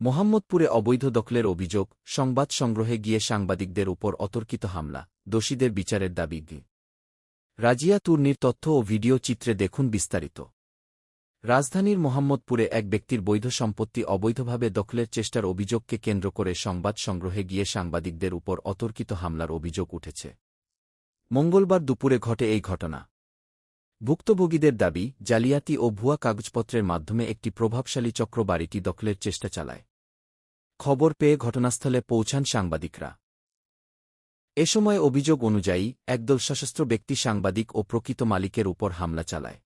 মোহাম্মদপুরে অবৈধ দখলের অভিযোগ, সংবাদ সংগ্রহে গিয়ে সাংবাদিকদের উপর অতর্কিত হামলা, দোষীদের বিচারের দাবি। রাজিয়া তুর্নির তথ্য ও ভিডিও চিত্রে দেখুন বিস্তারিত। রাজধানীর মোহাম্মদপুরে এক ব্যক্তির বৈধ সম্পত্তি অবৈধভাবে দখলের চেষ্টার অভিযোগকে কেন্দ্র করে সংবাদ সংগ্রহে গিয়ে সাংবাদিকদের উপর অতর্কিত হামলার অভিযোগ উঠেছে। মঙ্গলবার দুপুরে ঘটে এই ঘটনা। ভুক্তভোগীদের দাবি, জালিয়াতি ও ভুয়া কাগজপত্রের মাধ্যমে একটি প্রভাবশালী চক্র বাড়িটি দখলের চেষ্টা চালায়। খবর পেয়ে ঘটনাস্থলে পৌঁছান সাংবাদিকরা। এ সময় অভিযোগ অনুযায়ী একদল সশস্ত্র ব্যক্তি সাংবাদিক ও প্রকৃত মালিকের উপর হামলা চালায়।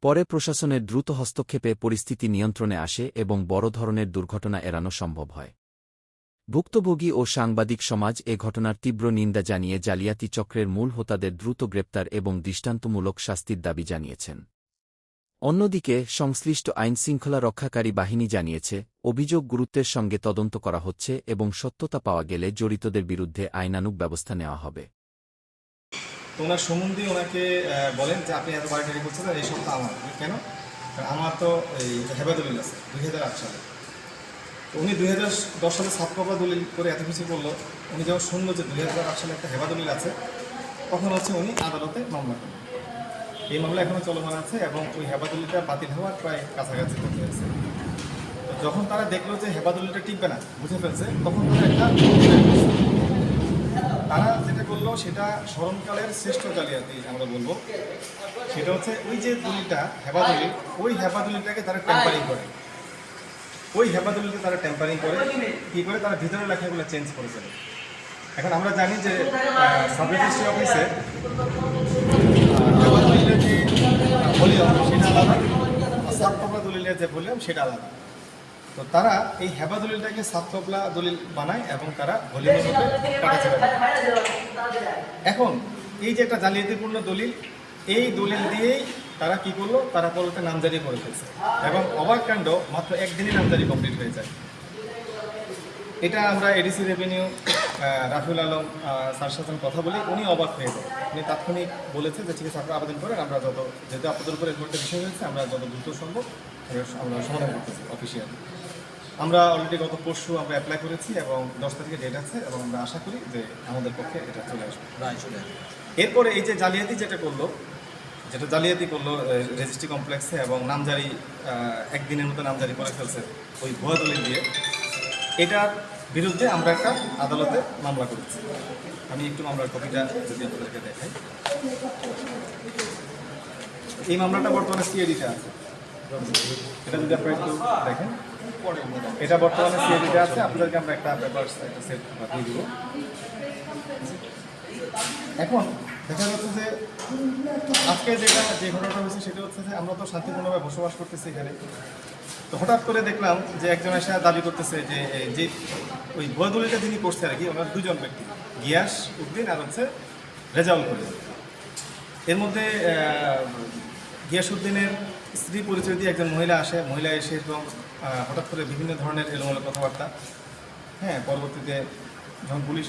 পরে প্রশাসনের দ্রুত হস্তক্ষেপে পরিস্থিতি নিয়ন্ত্রণে আসে এবং বড় ধরনের দুর্ঘটনা এড়ানো সম্ভব হয়। ভুক্তভোগী ও সাংবাদিক সমাজ এ ঘটনার তীব্র নিন্দা জানিয়ে জালিয়াতি চক্রের মূল হোতাদের দ্রুত গ্রেপ্তার এবং দৃষ্টান্তমূলক শাস্তির দাবি জানিয়েছেন। অন্যদিকে সংশ্লিষ্ট আইনশৃঙ্খলা রক্ষাকারী বাহিনী জানিয়েছে, অভিযোগ গুরুত্বের সঙ্গে তদন্ত করা হচ্ছে এবং সত্যতা পাওয়া গেলে জড়িতদের বিরুদ্ধে আইনানুগ ব্যবস্থা নেওয়া হবে। ওনার সম্বন্ধে ওনাকে বলেন যে আপনি এত বাড়ি করছেন, এই সব তো আমার। কেন? আমার তো এই হেফাজতুল আছে 2008 সালে। উনি 2010 সালে সাতকবা দলিল করে এত কিছু করলো। উনি যখন শুনলো যে 2008 সালে একটা হেফাজতুল আছে, তখন উনি আদালতে মামলা করেন। এই মামলা এখনও চলমান আছে এবং ওই হেফাজতুলটা বাতিল হওয়ার প্রায় কাছাকাছি পৌঁছে গেছে। যখন তারা দেখলো যে হেফাজতুলটা টিকবে না, বুঝে ফেলছে, তখন তারা যেটা করলো সেটা স্মরণকালের শ্রেষ্ঠ জালিয়াতি আমরা বলবো। সেটা হচ্ছে ওই যে দলিলটা হেফাজতুল, ওই হেফাজতুলটাকে তারা টেম্পারিং করে। ওই হেফাজতুলকে তারা টেম্পারিং করে কী করে তারা ভিতরের লেখাগুলো চেঞ্জ করেছে। এখন আমরা জানি যে সাব রেজিস্ট্রি অফিসে হেফাজতুলের যে ভলিউম সেটা আলাদা, সাব কপলা দলিলের যে ভলিউম সেটা আলাদা। তো তারা এই হেফাজতুলটাকে সাব কপলা দলিল বানায় এবং তারা ভলিউমের মধ্যে কাটাছেড়া করে। এখন এই যে একটা জালিয়াতিপূর্ণ দলিল, এই দলিল দিয়েই তারা কি করলো, তারা পরবর্তী নামজারি করে ফেলছে এবং অবাক কাণ্ড, মাত্র একদিনই নামজারি কমপ্লিট হয়ে যায়। এটা আমরা ADC revenue Rafiul Alam sir সাথে কথা বলি, উনি অবাক হয়ে যায়। উনি তাৎক্ষণিক বলেছে যে ঠিক আছে আপনারা আবেদন করেন, আমরা যেহেতু আপনাদের উপরে একটা বিষয় হয়েছে, আমরা যত দ্রুত সম্ভব আমরা সমাধান করতেছি অফিসিয়ালি। আমরা অলরেডি গত পরশু আমরা অ্যাপ্লাই করেছি এবং 10 তারিখে ডেট আছে এবং আমরা আশা করি যে আমাদের পক্ষে এটা চলে আসবে। এরপরে এই যে জালিয়াতি যেটা জালিয়াতি করলো রেজিস্ট্রি কমপ্লেক্সে এবং নামজারি একদিনের মতো নামজারি করে ফেলছে ওই ভুয়া দলিল দিয়ে, এটার বিরুদ্ধে আমরা একটা আদালতে মামলা করেছি। আমি একটু মামলার কপিটা যদি আপনাদেরকে দেখাই। এই মামলাটা বর্তমানে সিআইডিতে আছে। এটা যদি আপনারা একটু দেখেন, এটা বর্তমানে সিআইডিতে আছে। আপনাদেরকে আমরা একটা পেপারস একটা সেট দিয়ে দিব। এখন দেখা যাচ্ছে যে আজকে যে ঘটনাটা হয়েছে সেটা হচ্ছে যে আমরা তো শান্তিপূর্ণভাবে বসবাস করতেছি এখানে। তো হঠাৎ করে দেখলাম যে একজন এসে দাবি করতেছে যে ওই ভুয়া দলিলটা যিনি করছে আর কি, ওনার দুজন ব্যক্তি, গিয়াস উদ্দিন আর রেজাউল করিম। এর মধ্যে গিয়াস উদ্দিনের স্ত্রী পরিচয় দিয়ে একজন মহিলা আসে। মহিলা এসে এবং হঠাৎ করে বিভিন্ন ধরনের এলোমেলো কথাবার্তা, পরবর্তীতে যখন পুলিশ